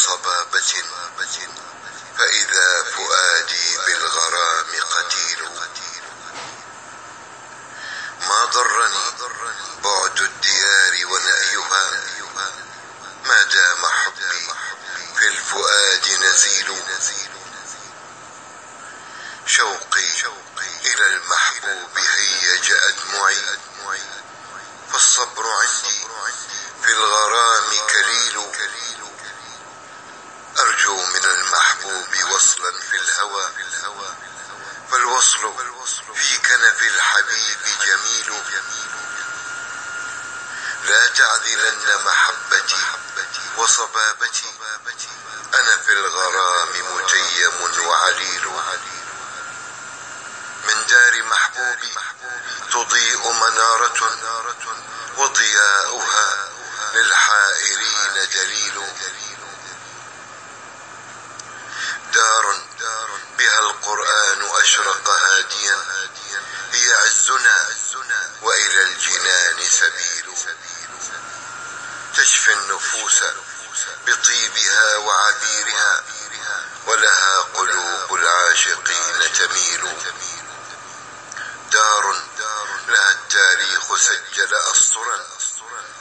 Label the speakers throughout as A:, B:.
A: صبابة، فإذا فؤادي بالغرام قتيل. ما ضرني بعد الديار ونأيها، ما دام حبي في الفؤاد نزيل. شوقي إلى المحبوب هيج أدمعي، فالصبر عندي في الغرام كليل. أرجو من المحبوب وصلا في الهوى، فالوصل في كنف الحبيب جميل. لا تعذلن محبتي وصبابتي، أنا في الغرام متيم وعليل. من دار محبوبي تضيء منارة، وضياؤها للحائرين دليل. دار بها القرآن أشرق هاديا، هي عزنا وإلى الجنان سبيل. تشفي النفوس بطيبها وعبيرها، ولها قلوب العاشقين تميل. دار لها التاريخ سجل أسطرا،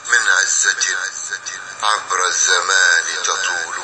A: من عزة عبر الزمان تطول.